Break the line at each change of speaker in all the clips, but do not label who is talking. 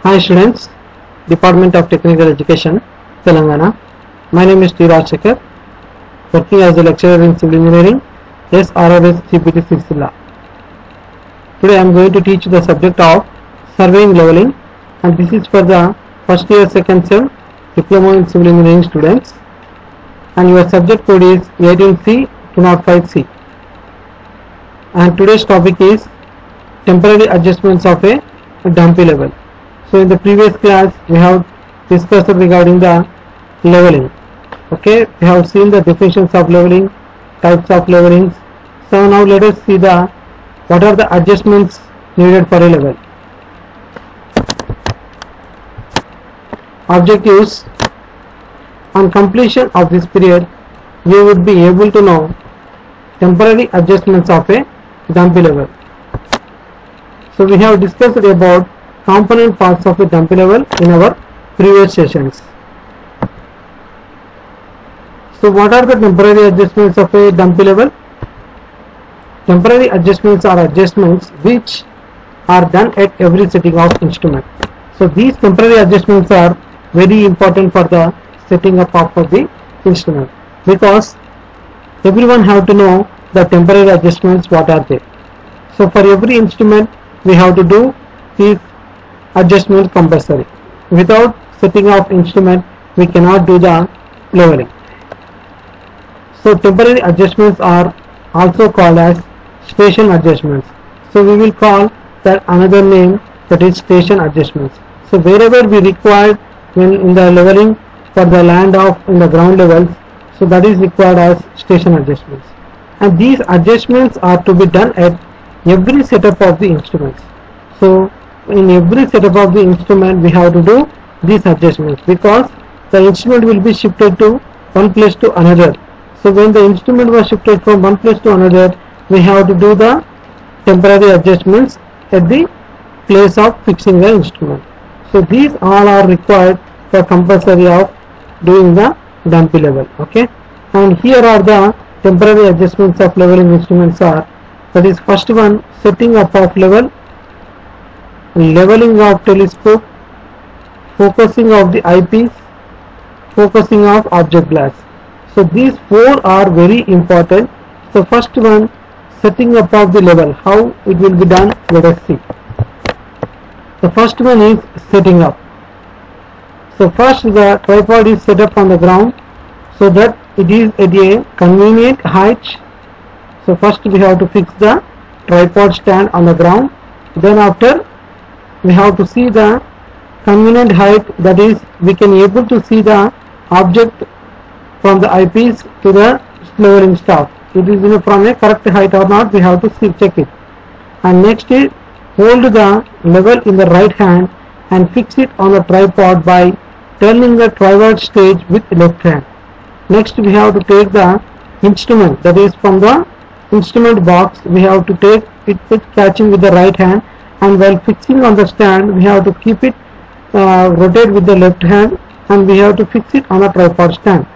Hi students, Department of Technical Education, Telangana. My name is T. Rajsekhar, working as a lecturer in Civil Engineering, SRRS CPT Sircilla. Today I am going to teach the subject of surveying leveling, and this is for the first year second sem Diploma in Civil Engineering students, and your subject code is 18C 205C. And today's topic is temporary adjustments of a dumpy level. So in the previous class we have discussed regarding the leveling. Okay, we have seen the definitions of leveling, types of levelings. So now let us see what are the adjustments needed for a level. Objectives: on completion of this period we would be able to know temporary adjustments of a dumpy level. So we have discussed about component parts of a dumpy level in our previous sessions. So what are the temporary adjustments of a dumpy level? Temporary adjustments are adjustments which are done at every setting of instrument. So these temporary adjustments are very important for the setting up of the instrument, because everyone have to know the temporary adjustments what are they. So for every instrument we have to do these adjustment compulsory. Without setting of instrument we cannot do the leveling. So temporary adjustments are also called as station adjustments. So we will call that another name, that is station adjustments. So wherever we required when in the leveling for the land of in the ground levels, so that is required as station adjustments, and these adjustments are to be done at every setup of the instruments. So in every setup of the instrument we have to do these adjustments, because the instrument will be shifted to one place to another. So when the instrument was shifted from one place to another, we have to do the temporary adjustments at the place of fixing the instrument. So these all are required for compulsory of doing the dumpy level. Okay, and here are the temporary adjustments of leveling instruments are, that is first one, setting up of level, leveling of telescope, focusing of the eyepiece, focusing of object glass. So these four are very important. So first one, setting up of the level, how it will be done, let us see. The first one is setting up. So first the tripod is set up on the ground so that it is at a convenient height. So first we have to fix the tripod stand on the ground, then after we have to see the convenient height, that is we can able to see the object from the eyepiece to the leveling staff. It is from a correct height or not, we have to check it. And next is hold the level in the right hand and fix it on the tripod by turning the tripod stage with left hand. Next we have to take the instrument, that is from the instrument box we have to take it with catching with the right hand, and while fixing on the stand we have to keep it rotate with the left hand, and we have to fix it on a tripod stand.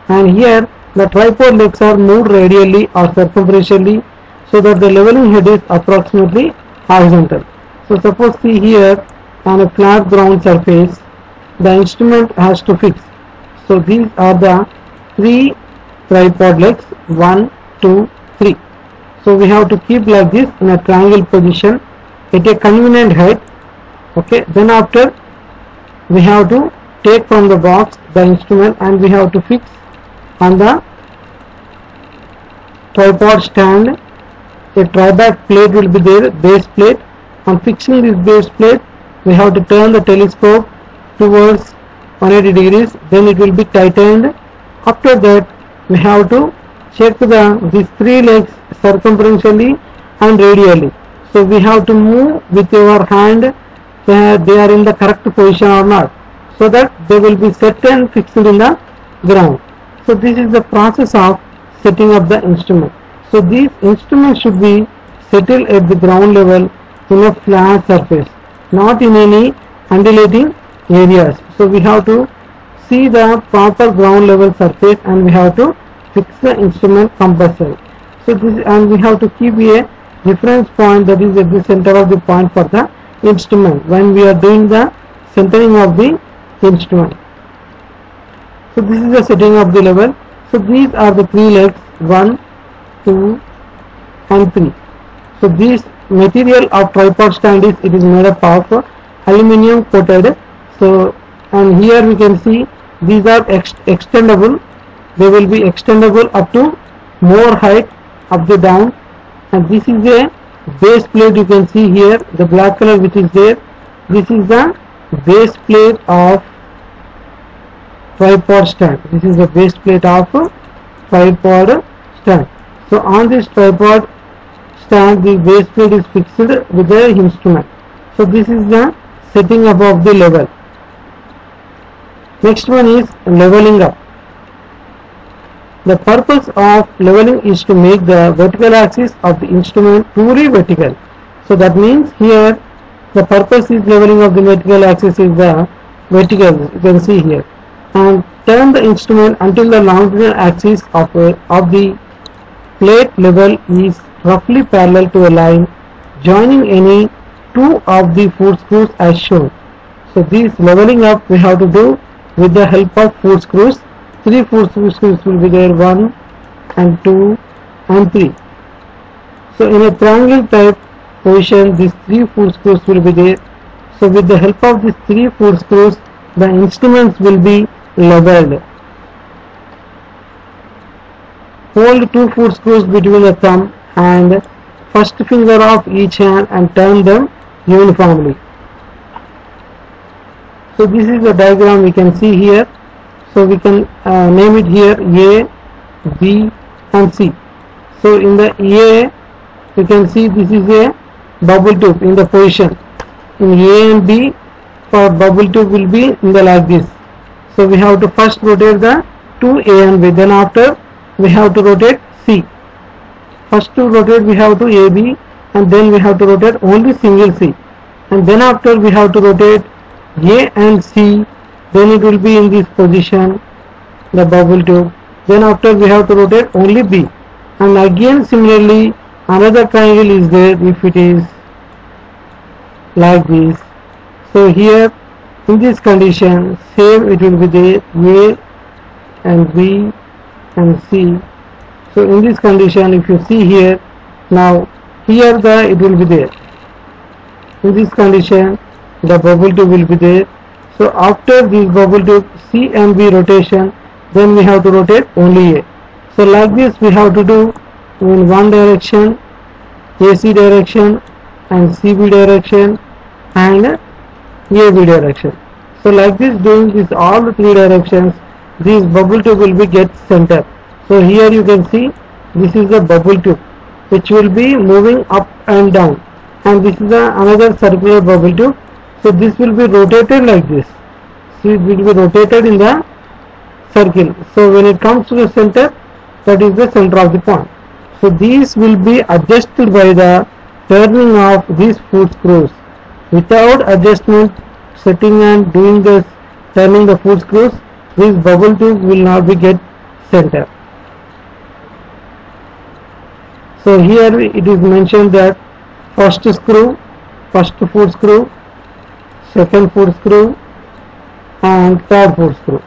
And here the tripod legs are moved radially or circumferentially so that the leveling head is approximately horizontal. So suppose see here on a flat ground surface the instrument has to fix. So these are the three tripod legs, 1, 2, 3. So we have to keep like this in a triangle position at a convenient height. Okay, then after we have to take from the box the instrument and we have to fix on the tripod stand. A tripod plate will be there, base plate. On fixing this base plate we have to turn the telescope towards 180 degrees, then it will be tightened. After that we have to check these three legs circumferentially and radially. So we have to move with your hand where they are in the correct position or not, so that they will be set and fixed in the ground. So this is the process of setting up the instrument. So these instruments should be settled at the ground level in a flat surface, not in any undulating areas. So we have to see the proper ground level surface and we have to fix the instrument compulsory. So this, and we have to keep a reference point that is at the center of the point for the instrument when we are doing the centering of the instrument. So this is the setting of the level. So these are the three legs, 1, 2 and 3. So this material of tripod stand is, it is made up of aluminum coated. So, and here we can see these are extendable. They will be extendable up to more height up the down. And this is a base plate. You can see here the black color which is there. This is the base plate of tripod stand. This is the base plate of tripod stand. So on this tripod stand, the base plate is fixed with the instrument. So this is the setting above the level. Next one is leveling up. The purpose of leveling is to make the vertical axis of the instrument truly vertical. So that means here the purpose is leveling of the vertical axis is the vertical, you can see here, and turn the instrument until the longitudinal axis of the plate level is roughly parallel to a line joining any two of the foot screws as shown. So this leveling up we have to do with the help of foot screws. 3 foot screws will be there, 1 and 2 and 3. So in a triangle type position, these 3 foot screws will be there. So with the help of these 3 foot screws, the instruments will be leveled. Hold 2 foot screws between the thumb and first finger of each hand and turn them uniformly. So this is the diagram we can see here. So we can name it here A, B and C. So in the A you can see this is a bubble tube in the position. In A and B, for bubble tube will be in the like this. So we have to first rotate the 2 A and B, then after we have to rotate C. First to rotate we have to AB, and then we have to rotate only single C, and then after we have to rotate A and C, then it will be in this position, the bubble tube. Then after we have to rotate only B, and again similarly another triangle is there if it is like this. So here in this condition same it will be there, A and B and C. So in this condition if you see here, now here it will be there. In this condition the bubble tube will be there. So after this bubble tube C and B rotation, then we have to rotate only A. So like this we have to do in one direction, AC direction and CB direction and AB direction. So like this, doing this all the 3 directions, this bubble tube will be get center. So here you can see this is the bubble tube which will be moving up and down, and this is another circular bubble tube. So this will be rotated like this. So it will be rotated in the circle. So when it comes to the center, that is the center of the point. So these will be adjusted by the turning of these foot screws. Without adjustment, setting and doing this turning the foot screws, this bubble tube will not be get center. So here it is mentioned that first screw, first foot screw, second foot screw and third foot screw.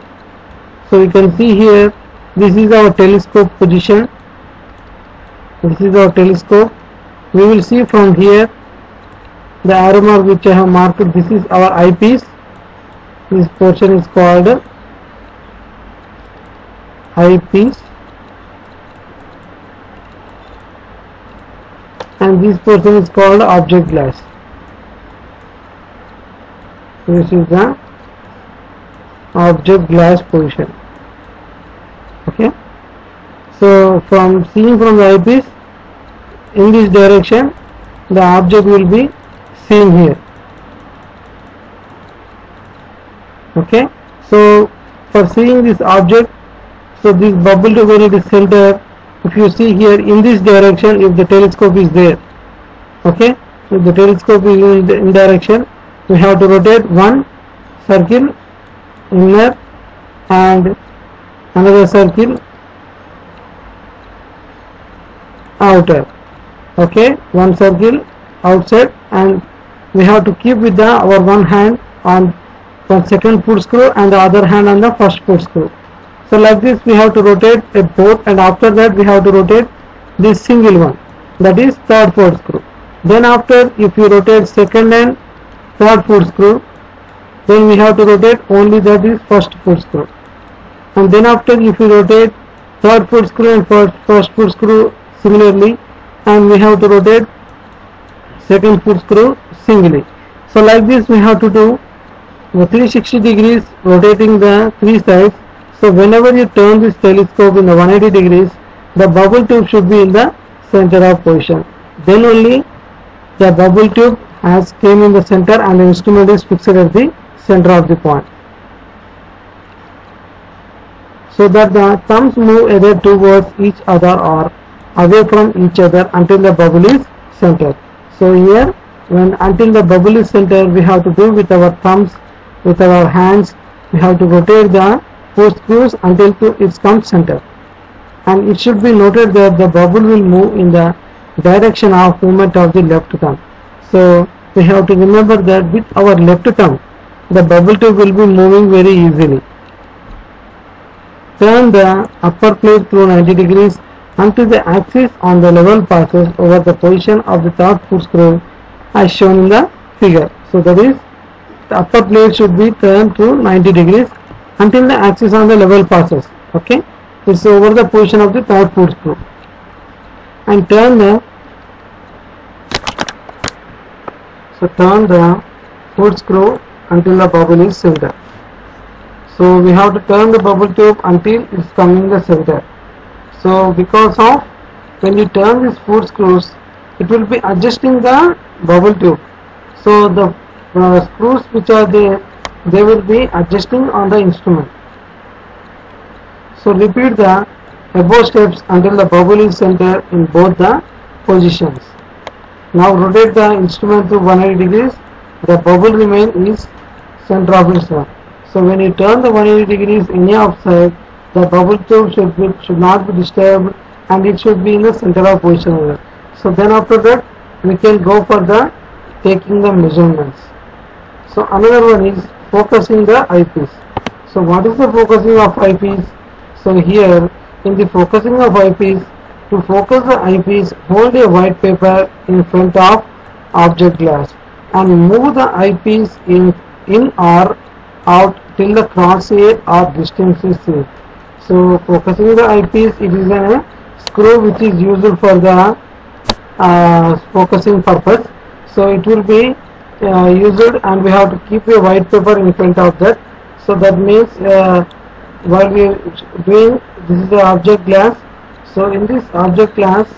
So you can see here this is our telescope position. This is our telescope. We will see from here the arrow mark which I have marked. This is our eyepiece. This portion is called eyepiece, and this portion is called object glass. This is the object glass position. Okay, so from seeing from the eyepiece in this direction, the object will be seen here. Okay, so for seeing this object, so this bubble tube when it is center, if you see here in this direction, if the telescope is there, okay, if the telescope is in direction, we have to rotate one circle inner and another circle outer. Okay, one circle outside, and we have to keep with our one hand on one second foot screw and the other hand on the first foot screw. So like this we have to rotate a both, and after that we have to rotate this single one, that is third foot screw. Then after, if you rotate second and third foot screw, then we have to rotate only that is first foot screw. And then after, if you rotate third foot screw and first foot screw similarly, and we have to rotate second foot screw singly. So like this we have to do the 360 degrees rotating the three sides. So whenever you turn this telescope in the 180 degrees, the bubble tube should be in the center of position. Then only the bubble tube has came in the center and the instrument is fixed at the center of the point, so that the thumbs move either towards each other or away from each other until the bubble is centered. So here, when until the bubble is centered, we have to do with our thumbs, with our hands, we have to rotate the foot screws until it comes center. And it should be noted that the bubble will move in the direction of movement of the left thumb. So we have to remember that with our left thumb, the bubble tube will be moving very easily. Turn the upper plate through 90 degrees until the axis on the level passes over the position of the third foot screw as shown in the figure. So that is, the upper plate should be turned through 90 degrees until the axis on the level passes. Okay, it's over the position of the third foot screw. And turn the foot screw until the bubble is centered. So we have to turn the bubble tube until it's coming the center. So because of, when you turn these foot screws, it will be adjusting the bubble tube. So the screws which are there, they will be adjusting on the instrument. So repeat the above steps until the bubble is centered in both the positions. Now rotate the instrument to 180 degrees. The bubble remain is center of its one. So when you turn the 180 degrees any outside, the bubble tube should not be disturbed and it should be in the center of position. So then after that we can go for the taking the measurements. So another one is focusing the eyepiece. So what is the focusing of eyepiece? So here in the focusing of eyepiece, to focus the eyepiece, hold a white paper in front of object glass and move the eyepiece in or out till the crosshair or distance is seen. So focusing the eyepiece, it is a screw which is used for the focusing purpose. So it will be used, and we have to keep a white paper in front of that. So that means while we are doing, this is the object glass. So in this object glass,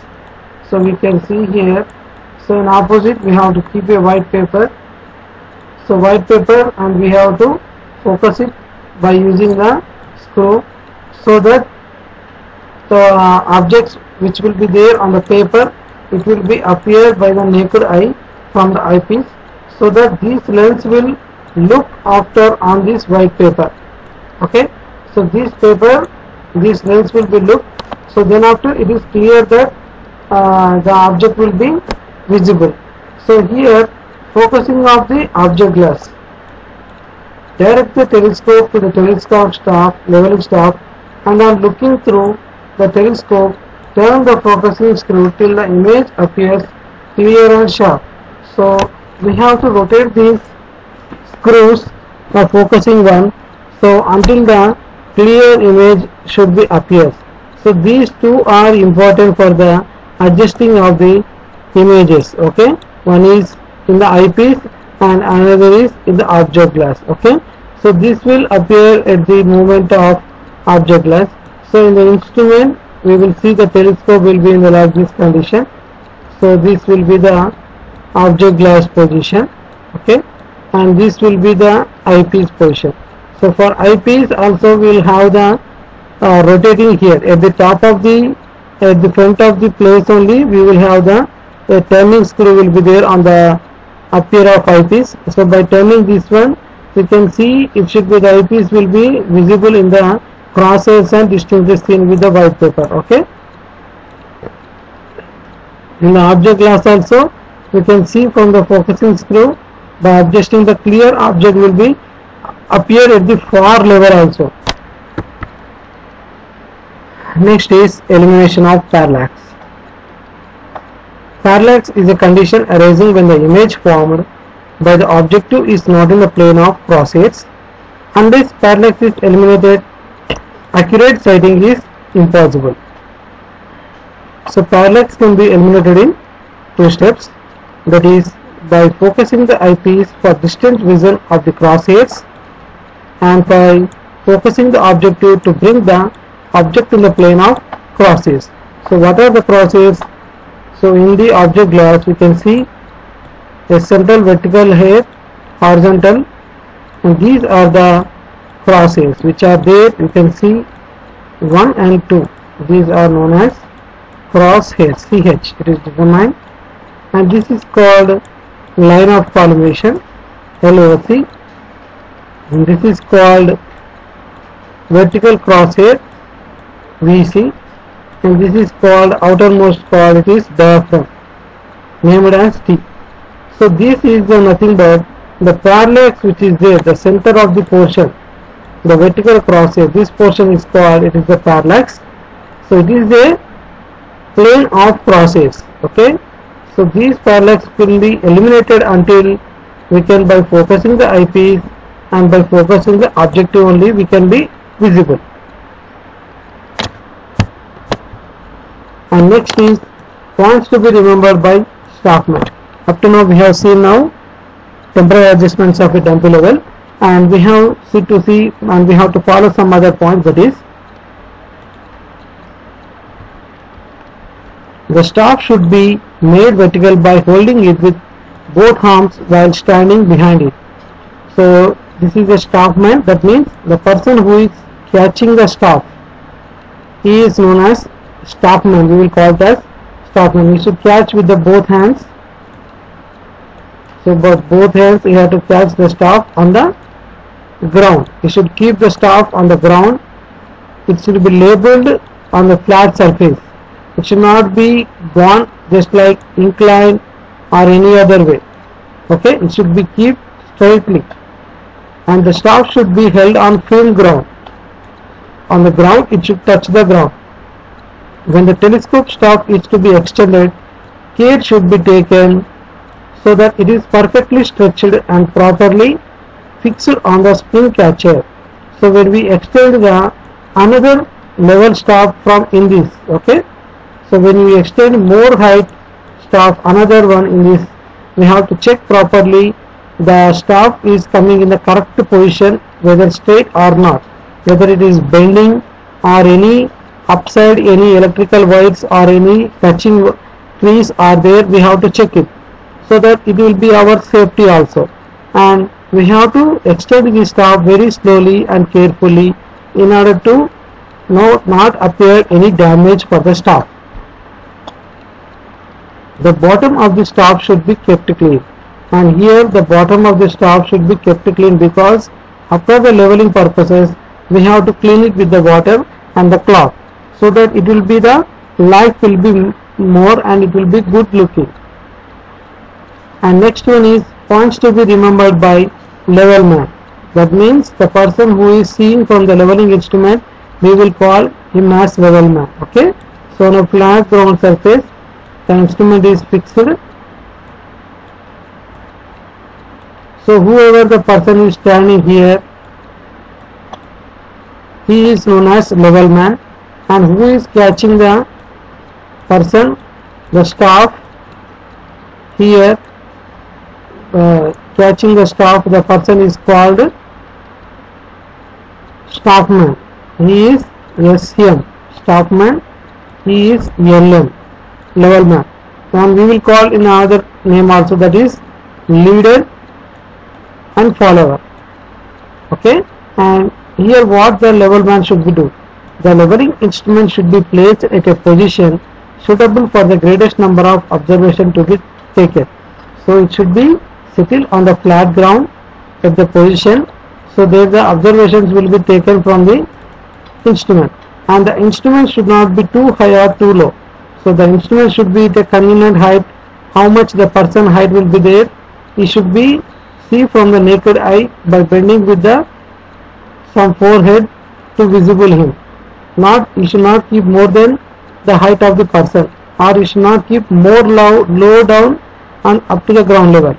so we can see here, so in opposite we have to keep a white paper. So white paper, and we have to focus it by using the screw, so that the objects which will be there on the paper, it will be appear by the naked eye from the eyepiece, so that this lens will look after on this white paper. Okay, so this paper, this lens will be looked, so then after it is clear that the object will be visible. So here, focusing of the object glass. Direct the telescope to the telescope stop, level stop, and on looking through the telescope, turn the focusing screw till the image appears clear and sharp. So we have to rotate these screws for focusing one, so until the clear image should be appears. So these two are important for the adjusting of the images. Okay, one is in the eyepiece and another is in the object glass. Okay, so this will appear at the movement of object glass. So in the instrument we will see the telescope will be in the like this condition. So this will be the object glass position. Okay, and this will be the eyepiece position. So for eyepiece also we will have the rotating here at the top of the, at the front of the place only, we will have the turning screw will be there on the upper of eyepiece. So by turning this one, we can see it should be, the eyepiece will be visible in the crosshairs and distinctly seen with the white paper. Okay, in the object glass also we can see from the focusing screw, by adjusting the clear object will be appear at the far level also. Next is elimination of parallax. Parallax is a condition arising when the image formed by the objective is not in the plane of crosshairs. Unless parallax is eliminated, accurate sighting is impossible. So parallax can be eliminated in two steps, that is by focusing the eyepiece for distant vision of the crosshairs and by focusing the objective to bring the object in the plane of crosshairs. So what are the crosshairs? So in the object glass we can see a central vertical hair, horizontal, and these are the crosshairs which are there. You can see 1 and 2. These are known as crosshairs, CH it is determined, and this is called line of collimation, LOC, and this is called vertical crosshair, VC, and this is called outermost chord, it is diaphragm, named as T. So this is nothing but the parallax which is there, the center of the portion, the vertical crosshair, this portion is called, it is the parallax. So it is a plane of crosshairs. Okay, so these parallax will be eliminated until we can, by focusing the eyepiece and by focusing the objective only, we can be visible. And next is points to be remembered by Stockman. Up to now we have seen now temporary adjustments of a tempo level, and we have to see and we have to follow some other points, that is the staff should be made vertical by holding it with both arms while standing behind it. So this is a staffman, that means the person who is catching the staff, he is known as staffman. We will call it as staffman. He should catch with the both hands. So both hands you have to catch the staff on the ground. You should keep the staff on the ground. It should be labeled on the flat surface. It should not be gone just like inclined or any other way. Okay, it should be kept straightly, and the staff should be held on firm ground. On the ground it should touch the ground. When the telescope staff is to be extended, care should be taken so that it is perfectly stretched and properly fixed on the spring catcher. So when we extend the another level staff from in this, okay, so when we extend more height staff, another one in this, we have to check properly the staff is coming in the correct position, whether straight or not, whether it is bending or any upside, any electrical wires or any touching trees are there. We have to check it so that it will be our safety also, and we have to extend the staff very slowly and carefully in order to not appear any damage for the staff. The bottom of the staff should be kept clean, and here the bottom of the staff should be kept clean because after the leveling purposes we have to clean it with the water and the cloth, so that it will be, the life will be more and it will be good looking. And next one is points to be remembered by level man. That means the person who is seeing from the leveling instrument, we will call him as level man. Okay, so on a flat ground surface the instrument is fixed. So whoever the person is standing here, he is known as level man, and who is catching the person, the staff here, catching the staff, the person is called staffman. He is SM, staffman. He is LM, level man, and we will call in another name also, that is leader and follower. Okay, and here what the level man should be do, the leveling instrument should be placed at a position suitable for the greatest number of observations to be taken. So it should be settled on the flat ground at the position, so there the observations will be taken from the instrument, and the instrument should not be too high or too low. So the instrument should be the convenient height. How much the person height will be there, he should be see from the naked eye by bending with the from forehead to visible hem. You should not keep more than the height of the person, or you should not keep more low down and up to the ground level.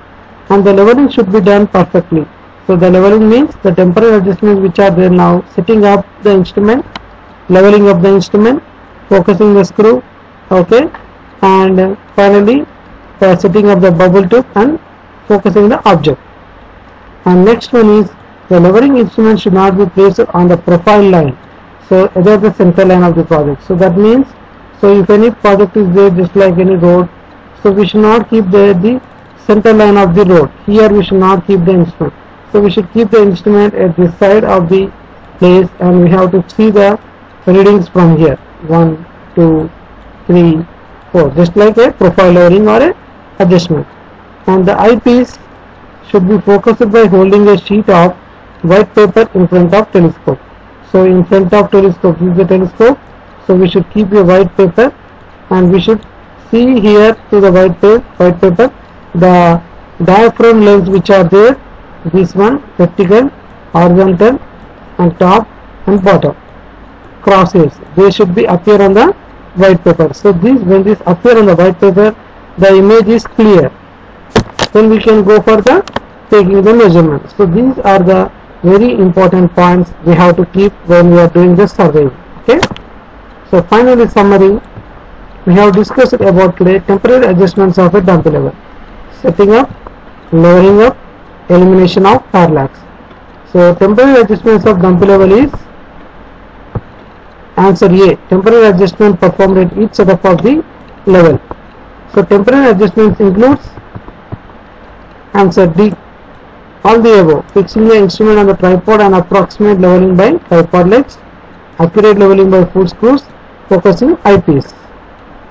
And the leveling should be done perfectly. So the leveling means the temporary adjustments which are there now, setting up the instrument, leveling up the instrument, focusing the screw, okay, and finally setting up the bubble tube and focusing the object. And next one is the leveling instrument should not be placed on the profile line, so either the center line of the project. So that means, so if any project is there just like any road, so we should not keep the center line of the road. Here we should not keep the instrument. So we should keep the instrument at the side of the place, and we have to see the readings from here, 1, 2, 3, 4, just like a profile lowering or a adjustment. And the eyepiece should be focused by holding a sheet of white paper in front of telescope. So in front of telescope, this is the telescope, so we should keep a white paper, and we should see here to the white paper the diaphragm lens which are there, this one, vertical, horizontal, and top and bottom crosshairs, they should be appear on the white paper. So when this appear on the white paper, the image is clear, then we can go for the taking the measurements. So these are the very important points we have to keep when we are doing the survey. Okay, so finally summary, we have discussed about today temporary adjustments of a dump level, setting up, lowering up, elimination of parallax. So temporary adjustments of dump level is answer A, temporary adjustment performed at each setup of the level. So temporary adjustments includes answer D, all the above: fixing the instrument on the tripod and approximate leveling by tripod legs, accurate leveling by foot screws, focusing eyepiece.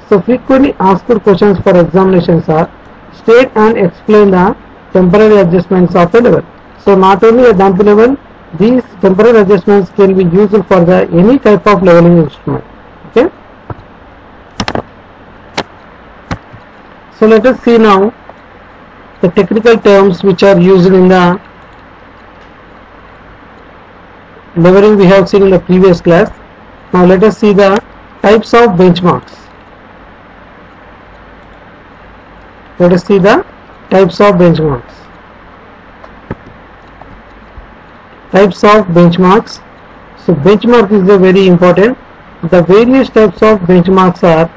So frequently asked questions for examinations are: state and explain the temporary adjustments of a level. So not only a dump level, these temporary adjustments can be used for the any type of leveling instrument. Okay. So let us see now the technical terms which are used in the leveling we have seen in the previous class. Now let us see the types of benchmarks. Let us see the types of benchmarks. Types of benchmarks. So benchmark is the very important. The various types of benchmarks are: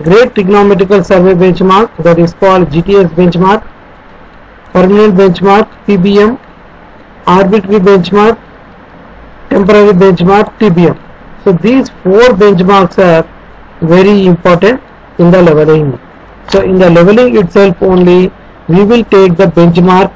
Great Trigonometrical Survey benchmark, that is called GTS benchmark; permanent benchmark PBM; arbitrary benchmark, temporary benchmark TBM. So these four benchmarks are very important in the leveling. So in the leveling itself only we will take the benchmark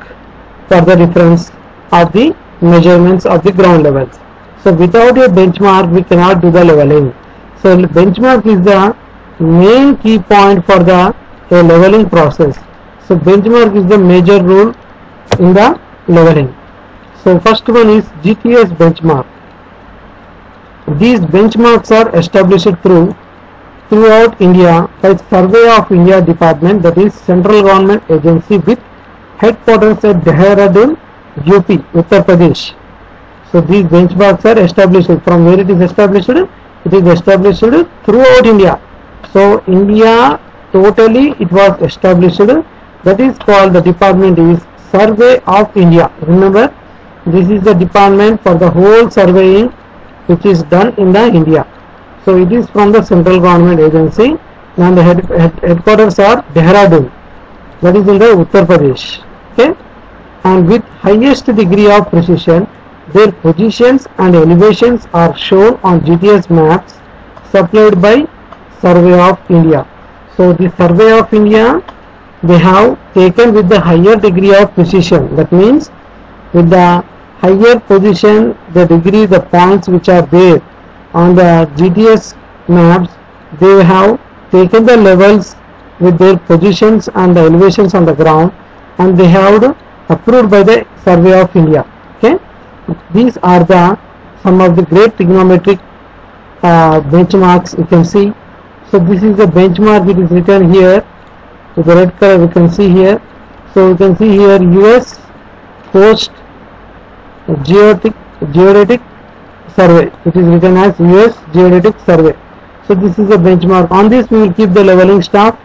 for the reference of the measurements of the ground levels. So without a benchmark we cannot do the leveling. So benchmark is the main key point for the leveling process. So benchmark is the major rule in the leveling. So first one is GTS benchmark. These benchmarks are established throughout India by Survey of India Department, that is central government agency with headquarters at Dehradun, UP, Uttar Pradesh. So these benchmarks are established. From where it is established? It is established throughout India. So India totally it was established. That is called, the department is Survey of India. Remember, this is the department for the whole surveying which is done in the India. So it is from the central government agency, and the headquarters are Dehradun, that is in the Uttar Pradesh. Okay, and with highest degree of precision, their positions and elevations are shown on GTS maps supplied by Survey of India. So the Survey of India, they have taken with the higher degree of precision. That means with the higher position, the degree, the points which are there on the GTS maps, they have taken the levels with their positions and the elevations on the ground, and they have approved by the Survey of India. Okay, these are the some of the great trigonometric benchmarks you can see. So this is the benchmark, it is written here with the red color, we can see here. So you can see here US Coast Geodetic Survey. It is written as US Geodetic Survey. So this is a benchmark. On this we will keep the leveling staff,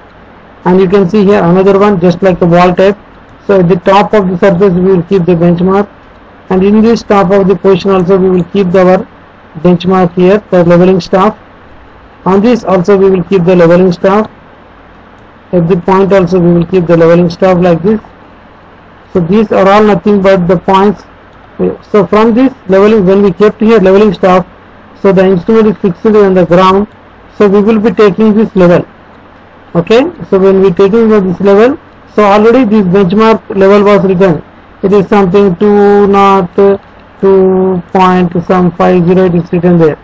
and you can see here another one just like a wall type. So at the top of the surface we will keep the benchmark, and in this top of the position also we will keep our benchmark here, the leveling staff. On this also we will keep the leveling staff. At the point also we will keep the leveling staff like this. So these are all nothing but the points. So from this leveling, when we kept here leveling staff, so the instrument is fixed on the ground, so we will be taking this level. Okay, so when we taking this level, so already this benchmark level was written. It is something 202.508 is written there.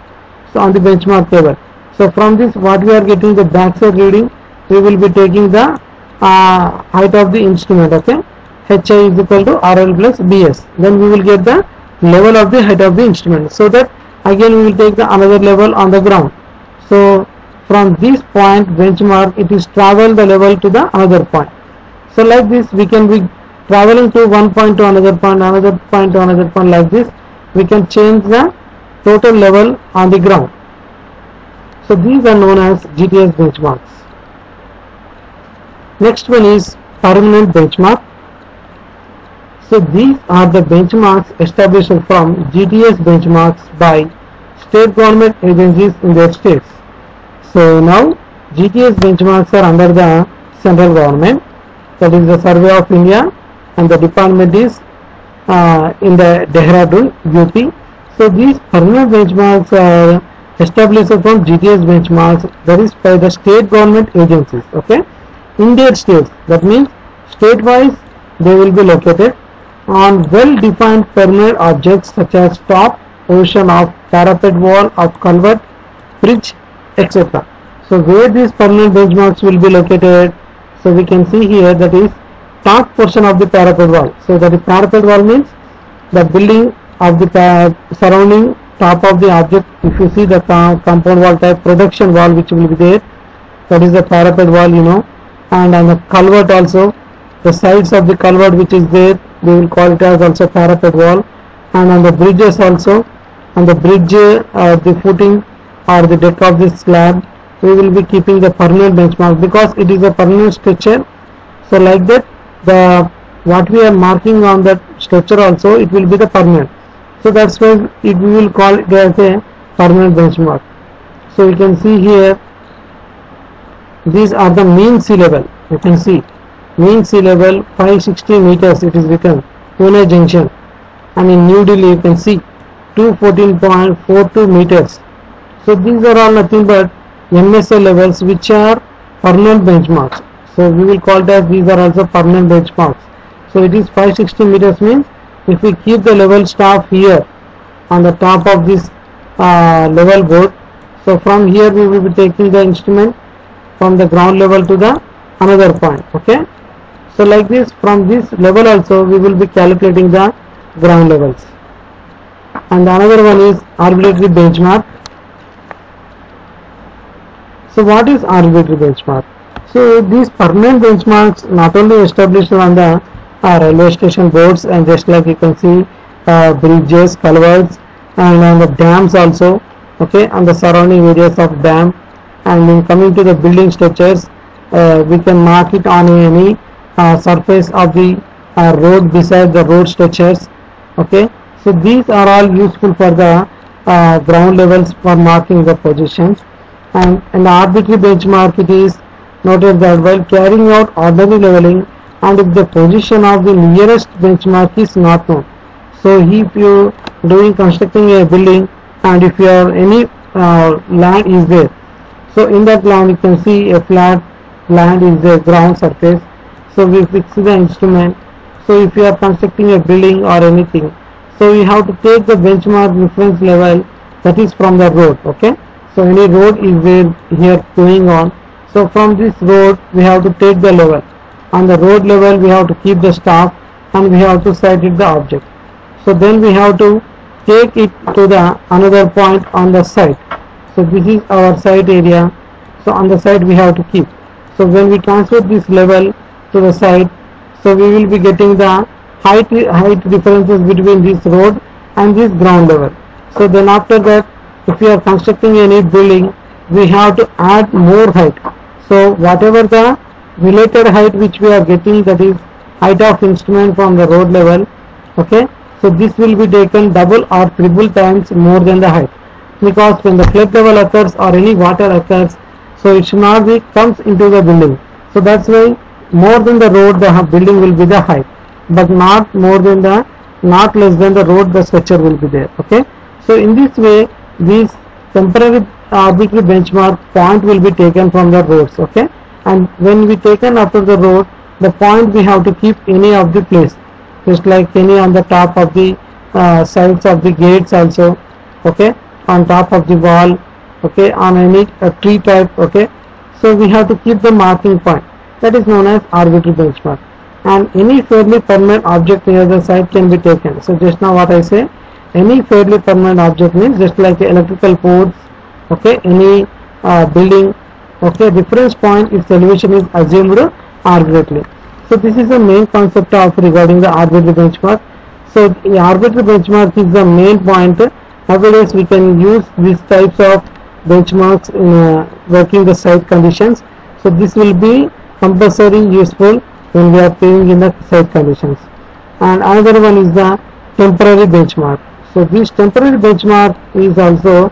So on the benchmark level. So from this what we are getting the backside reading, we will be taking the height of the instrument. Okay, HI is equal to RL plus BS. Then we will get the level of the height of the instrument. So that again we will take the another level on the ground. So from this point benchmark, it is travel the level to the another point. So like this we can be traveling to one point to another point, another point to another point. Like this we can change the total level on the ground. So these are known as GTS benchmarks. Next one is permanent benchmark. So these are the benchmarks established from GTS benchmarks by state government agencies in their states. So now GTS benchmarks are under the central government, that is the Survey of India, and the department is in the Dehradun, UP. So these permanent benchmarks are established from GTS benchmarks, that is by the state government agencies. Okay, in their states, that means state wise they will be located on well defined permanent objects such as top portion of parapet wall of culvert, bridge, etc. So where these permanent benchmarks will be located, so we can see here that is top portion of the parapet wall. So that is parapet wall means the building of the surrounding top of the object. If you see the compound wall type protection wall which will be there, that is the parapet wall, you know. And on the culvert also, the sides of the culvert which is there, we will call it as also parapet wall. And on the bridges also, on the bridge the footing or the deck of the slab, we will be keeping the permanent benchmark because it is a permanent structure. So like that, the what we are marking on that structure also, it will be the permanent. So that's why we will call it as a permanent benchmark. So you can see here, these are the mean sea level. You can see mean sea level 560 meters, it is written, Pune Junction, and in New Delhi you can see 214.42 meters. So these are all nothing but MSA levels which are permanent benchmarks. So we will call that these are also permanent benchmarks. So it is 560 meters means if we keep the level staff here on the top of this level board, so from here we will be taking the instrument from the ground level to the another point. Okay, so like this, from this level also we will be calculating the ground levels. And another one is arbitrary benchmark. So what is arbitrary benchmark? So these permanent benchmarks not only established on the railway station boards, and just like you can see bridges, culverts, and on the dams also. Okay, on the surrounding areas of dam. And in coming to the building structures, we can mark it on any surface of the road beside the road structures. Okay, so these are all useful for the ground levels for marking the positions. And in the arbitrary benchmark, it is noted that while carrying out ordinary leveling, and if the position of the nearest benchmark is not known, so if you doing constructing a building and if your any land is there, so in that land you can see a flat land is the ground surface, so we fix the instrument. So if you are constructing a building or anything, so we have to take the benchmark reference level that is from the road. Okay, so any road is there here going on, so from this road we have to take the level. On the road level we have to keep the staff and we have to sight it the object. So then we have to take it to the another point on the site. So this is our site area, so on the site we have to keep. So when we transfer this level to the site, so we will be getting the height differences between this road and this ground level. So then after that, if we are constructing any building, we have to add more height. So whatever the related height which we are getting, that is height of instrument from the road level, okay, so this will be taken double or triple times more than the height, because when the flood level occurs or any water occurs, so it should not be comes into the building. So that's why more than the road the building will be the height, but not more than the, not less than the road the structure will be there. Okay, so in this way this temporary arbitrary benchmark point will be taken from the roads. Okay, and when we taken after the road, the point we have to keep any of the place, just like any on the top of the sides of the gates also, okay, on top of the wall, okay, on any tree type. Okay, so we have to keep the marking point, that is known as arbitrary benchmark. And any fairly permanent object near the site can be taken. So just now what I say, any fairly permanent object means just like electrical poles, okay, any building, okay, reference point, its elevation is assumed arbitrarily. So this is the main concept of regarding the arbitrary benchmark. So the arbitrary benchmark is the main point. Nowadays we can use these types of benchmarks in working the site conditions. So this will be compulsory useful when we are playing in the site conditions. And another one is the temporary benchmark. So this temporary benchmark is also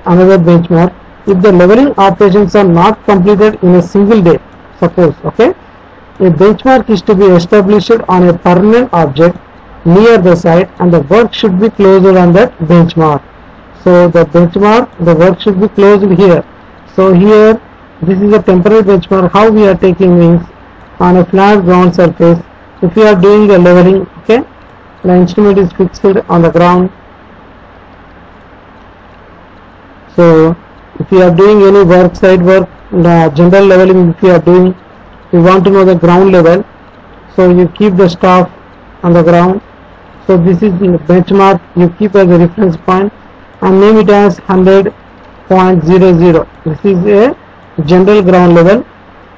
another benchmark if the leveling operations are not completed in a single day. Suppose, okay, a benchmark is to be established on a permanent object near the site and the work should be closed on that benchmark. So the benchmark, the work should be closed here. So here this is a temporary benchmark. How we are taking means on a flat ground surface, if we are doing the leveling, okay, the instrument is fixed on the ground. So if you are doing any work, site work, the general leveling if you are doing, you want to know the ground level, so you keep the staff on the ground. So this is the benchmark you keep as a reference point and name it as 100.00. This is a general ground level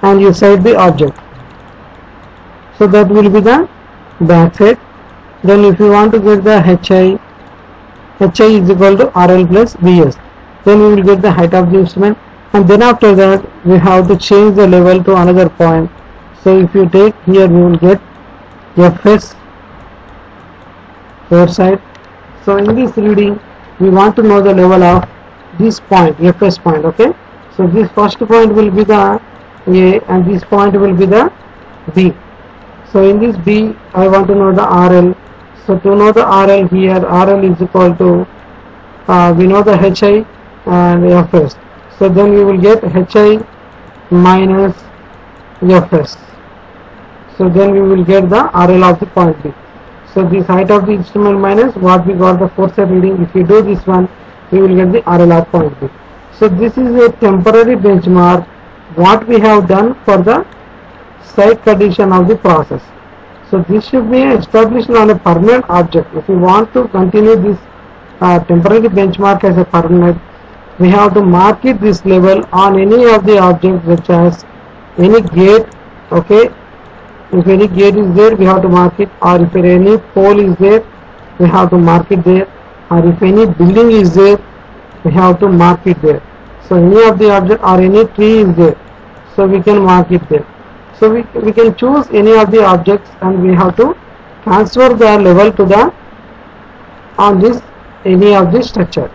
and you set the object. So that will be the back side. Then if you want to get the HI is equal to RL plus BS. Then we will get the height of the instrument, and then after that we have to change the level to another point. So if you take here, we will get FS side. So in this reading we want to know the level of this point, FS point. Okay, so this first point will be the A and this point will be the B. So in this B I want to know the RL. So to know the RL, here RL is equal to we know the HI and FS. So then we will get HI minus FS. So then we will get the RL of the point B. So this height of the instrument minus what we got the foresight reading. If we do this one, we will get the RL of point B. So this is a temporary benchmark what we have done for the site condition of the process. So this should be established on a permanent object. If we want to continue this temporary benchmark as a permanent, we have to mark it this level on any of the objects, such as any gate. Okay, if any gate is there, we have to mark it, or if any pole is there, we have to mark it there, or if any building is there, we have to mark it there. So any of the object or any tree is there, so we can mark it there. So we can choose any of the objects and we have to transfer the level to the on this any of the structure.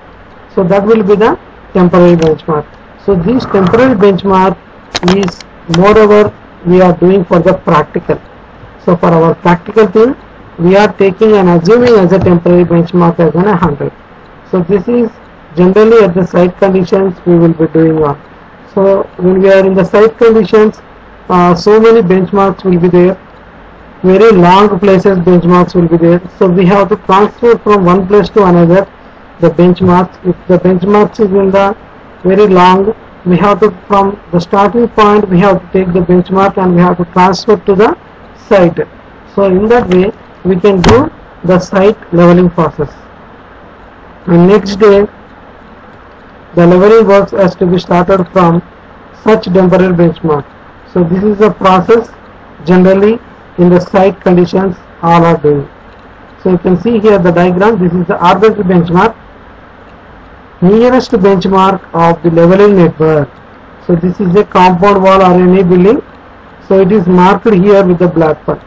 So that will be the temporary benchmark. So this temporary benchmark is moreover we are doing for the practical. So for our practical thing, we are taking and assuming as a temporary benchmark as 100. So this is generally at the site conditions we will be doing on. So when we are in the site conditions, so many benchmarks will be there, very long places benchmarks will be there. So we have to transfer from one place to another the benchmarks. If the benchmarks is in the very long, we have to, from the starting point we have to take the benchmark and we have to transfer to the site. So in that way we can do the site leveling process. And next day the leveling works has to be started from such temporary benchmark. So this is the process generally in the site conditions all are doing. So you can see here the diagram. This is the arbitrary benchmark, nearest benchmark of the leveling network. So this is a compound wall or any building. So it is marked here with the black part.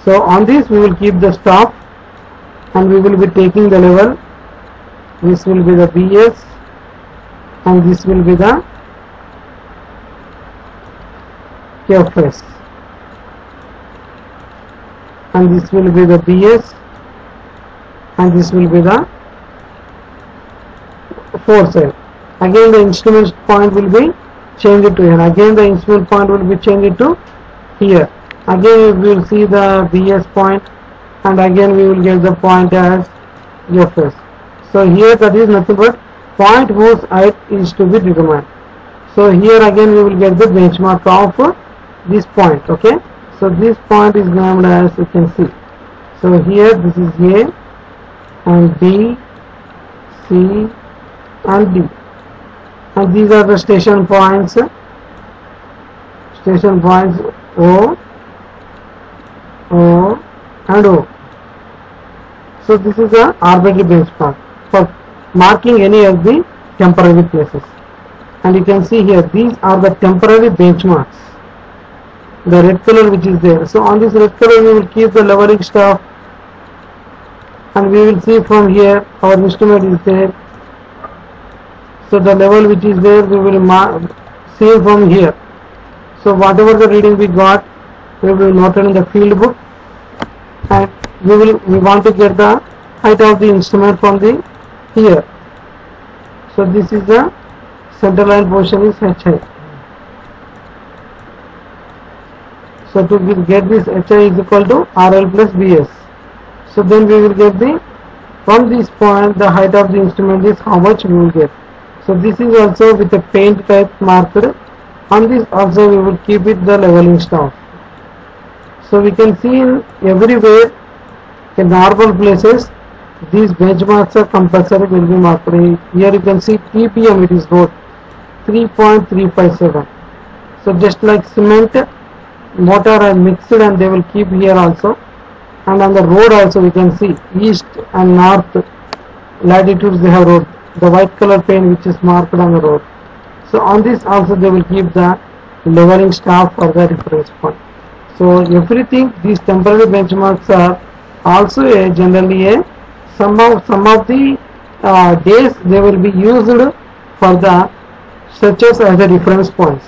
So on this we will keep the stop and we will be taking the level. This will be the BS and this will be the FS, and this will be the BS and this will be the foresight. Again the instrument point will be changed to here. Again the instrument point will be changed to here. Again we will see the BS point and again we will get the point as FS. So here that is nothing but point whose height is to be determined. So here again we will get the benchmark of this point. Okay, so this point is named as, you can see. So here this is A and B, C and D, and these are the station points. Station points O, O and O. So this is the arbitrary benchmark for marking any of the temporary places, and you can see here these are the temporary benchmarks, the red color which is there. So on this red color we will keep the leveling stuff, and we will see from here our instrument is there. So the level which is there we will see from here. So whatever the reading we got, we will note in the field book, and we want to get the height of the instrument from the here. So this is the center line portion is HI. So to get this HI is equal to RL plus BS. So then we will get the, from this point the height of the instrument is how much we will get. So this is also with a paint type marker. On this also we will keep it the leveling stuff. So we can see in everywhere in normal places these benchmarks are compulsory will be marked. Here you can see TPM, it is wrote 3.357. So just like cement mortar are mixed and they will keep here also, and on the road also we can see east and north latitudes they have wrote the white color paint which is marked on the road. So on this also they will keep the leveling staff for the reference point. So everything, these temporary benchmarks are also generally some of the days they will be used for the searches as a reference points.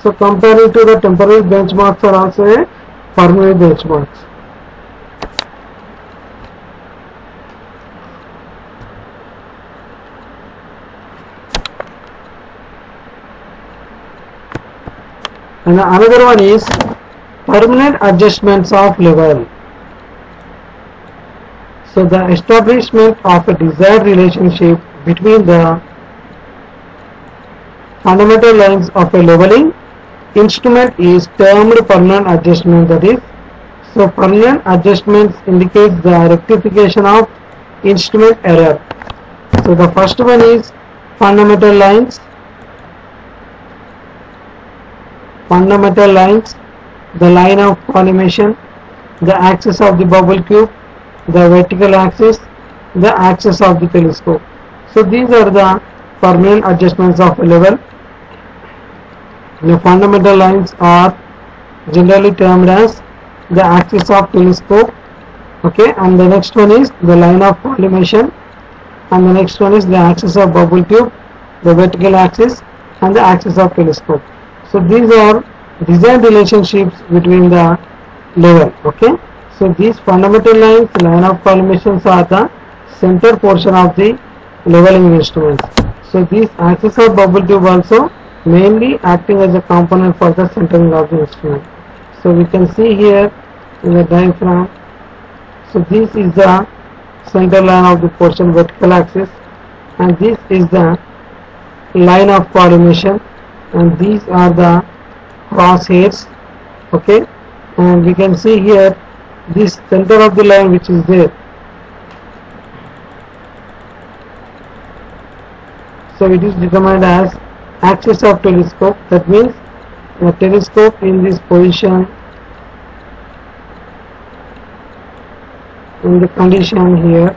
So comparing to the temporary benchmarks are also a permanent benchmarks. And another one is permanent adjustments of level. So the establishment of a desired relationship between the fundamental lines of a leveling instrument is termed permanent adjustment. That is, so permanent adjustments indicates the rectification of instrument error. So the first one is fundamental lines. Fundamental lines, the line of collimation, the axis of the bubble cube, the vertical axis, the axis of the telescope. So these are the permanent adjustments of a level. The fundamental lines are generally termed as the axis of telescope. Okay, and the next one is the line of collimation, and the next one is the axis of bubble tube, the vertical axis, and the axis of telescope. So these are design relationships between the level. Okay, so these fundamental lines, line of collimations are the center portion of the leveling instruments. So these axis of bubble tube also mainly acting as a component for the centering of the instrument. So we can see here in the diagram. So this is the center line of the portion vertical axis, and this is the line of collimation, and these are the crosshairs. Okay, and we can see here this center of the line which is there. So it is determined as axis of telescope. That means the telescope in this position in the condition here.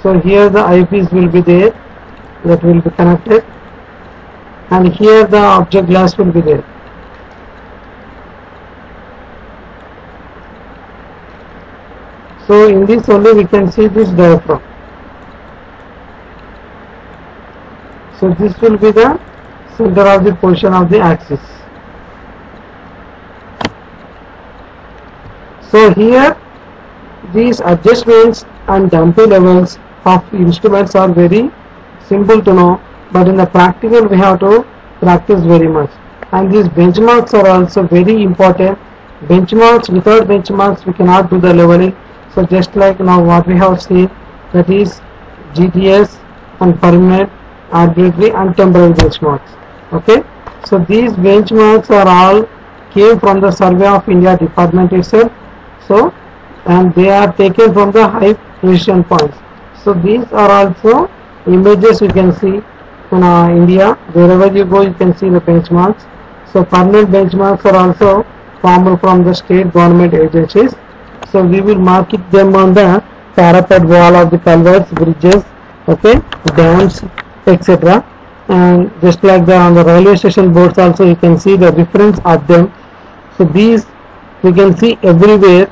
So here the IPs will be there, that will be connected, and here the object glass will be there. So in this only we can see this diaphragm. So this will be the center of the position of the axis. So here these adjustments and damping levels of instruments are very simple to know, but in the practical we have to practice very much. And these benchmarks are also very important. Benchmarks, without benchmarks we cannot do the leveling. So just like now what we have seen, that is GTS and permanent, arbitrary and temporary benchmarks. Okay, so these benchmarks are all came from the Survey of India department itself. So, and they are taken from the high precision points. So these are also images you can see in India. Wherever you go you can see the benchmarks. So permanent benchmarks are also formed from the state government agencies. So we will mark it them on the parapet wall of the culverts, bridges, okay, dams, etc. And just like the on the railway station boards also you can see the reference of them. So these we can see everywhere,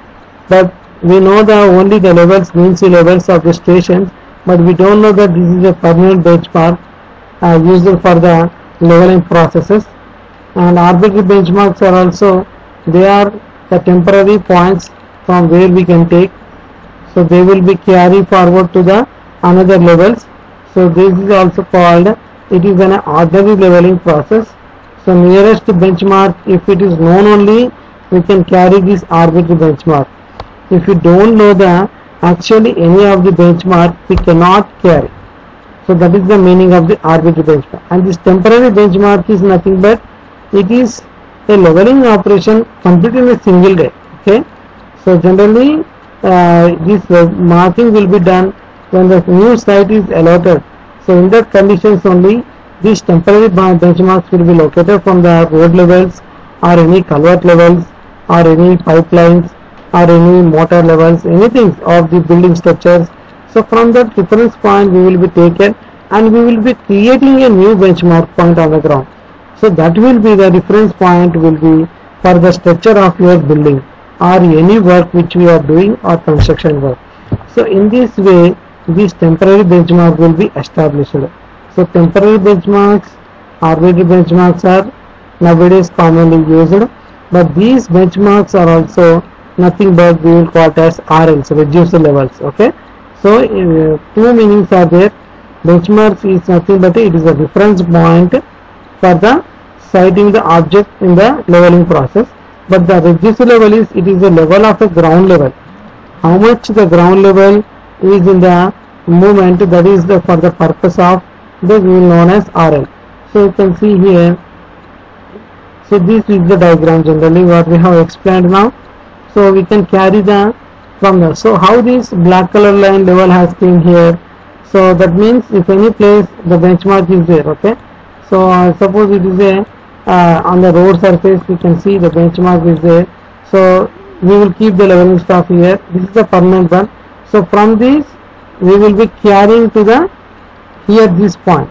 but we know the only the levels, mean sea levels of the stations, but we don't know that this is a permanent benchmark used for the leveling processes. And arbitrary benchmarks are also, they are the temporary points from where we can take, so they will be carried forward to the another levels. So this is also called, it is an ordinary leveling process. So nearest benchmark, if it is known only, we can carry this arbitrary benchmark. If you don't know the actually any of the benchmark, we cannot carry. So that is the meaning of the arbitrary benchmark. And this temporary benchmark is nothing but it is a leveling operation completed in a single day. Okay, so generally this marking will be done when the new site is allotted. So in that conditions only these temporary benchmarks will be located from the road levels or any culvert levels or any pipelines or any motor levels, anything of the building structures. So from that reference point we will be taken and we will be creating a new benchmark point on the ground. So that will be the reference point will be for the structure of your building or any work which we are doing or construction work. So in this way this temporary benchmark will be established. So temporary benchmarks, arbitrary benchmarks are nowadays commonly used, but these benchmarks are also nothing but we will call it as RLs, reduced levels. Okay, so two meanings are there. Benchmarks is nothing but it is a reference point for the siting the object in the leveling process, but the reduced level is, it is a level of the ground level. How much the ground level is in the movement, that is the for the purpose of the known as RL. So you can see here, so this is the diagram generally what we have explained now. So we can carry the from the, so how this black color line level has came here, so that means if any place the benchmark is there. Okay, so suppose it is a on the road surface we can see the benchmark is there, so we will keep the leveling stuff here. This is the permanent one. So from this we will be carrying to the here this point.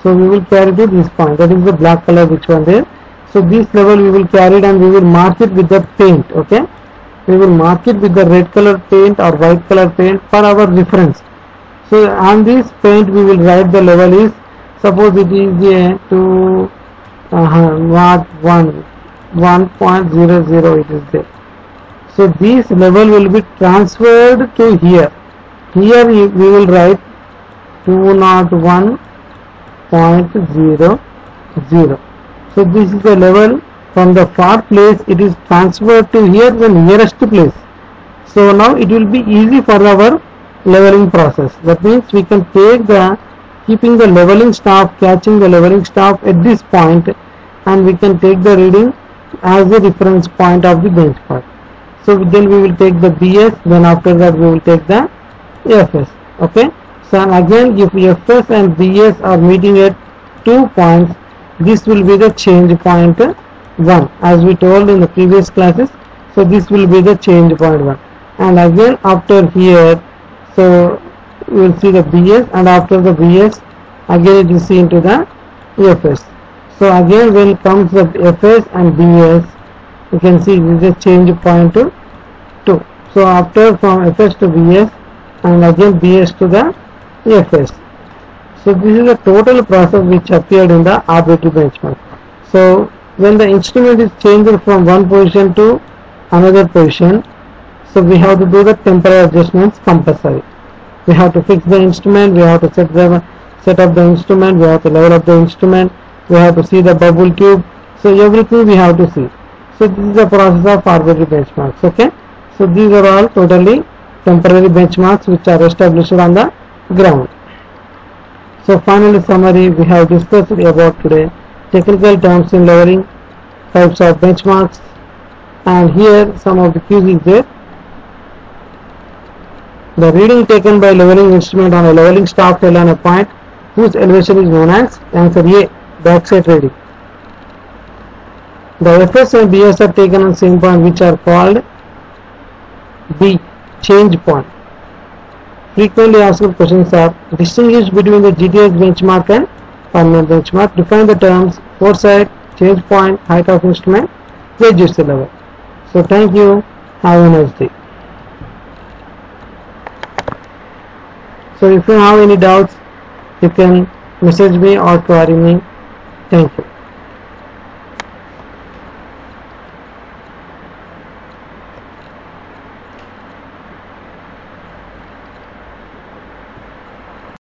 So we will carry to this point, that is the black color which one there. So this level we will carry it and we will mark it with the paint. Okay, we will mark it with the red color paint or white color paint for our reference. So on this paint we will write the level is, suppose it is a to 1.00 it is there. So this level will be transferred to here. Here we will write 201.00. So this is the level from the far place, it is transferred to here the nearest place. So now it will be easy for our leveling process. That means we can take the keeping the leveling staff, catching the leveling staff at this point, and we can take the reading as a reference point of the benchmark. So then we will take the BS, then after that we will take the FS. Okay, so again if FS and BS are meeting at 2 points, this will be the change point 1 as we told in the previous classes. So this will be the change point 1, and again after here, so we will see the BS, and after the BS again it will see into the FS. So again when comes the FS and BS, you can see this is a change point to 2. So after from FS to BS and again BS to the FS. So this is the total process which appeared in the arbitrary benchmark. So when the instrument is changed from one position to another position, so we have to do the temporary adjustments compulsory. We have to fix the instrument, we have to set up the instrument, we have to level up the instrument, we have to see the bubble tube, so everything we have to see. So this is the process of arbitrary benchmarks. Okay, so these are all totally temporary benchmarks which are established on the ground. So finally summary, we have discussed about today technical terms in leveling, types of benchmarks, and here some of the cues is there. The reading taken by leveling instrument on a leveling staff tail on a point whose elevation is known as answer A, backside reading. The FS and BS are taken on same point which are called B, change point. Frequently asked questions are distinguish between the GTS benchmark and permanent benchmark. Define the terms foresight, change point, height of instrument, reduce the level. So thank you. Have a nice day. So if you have any doubts, you can message me or query me. Thank you.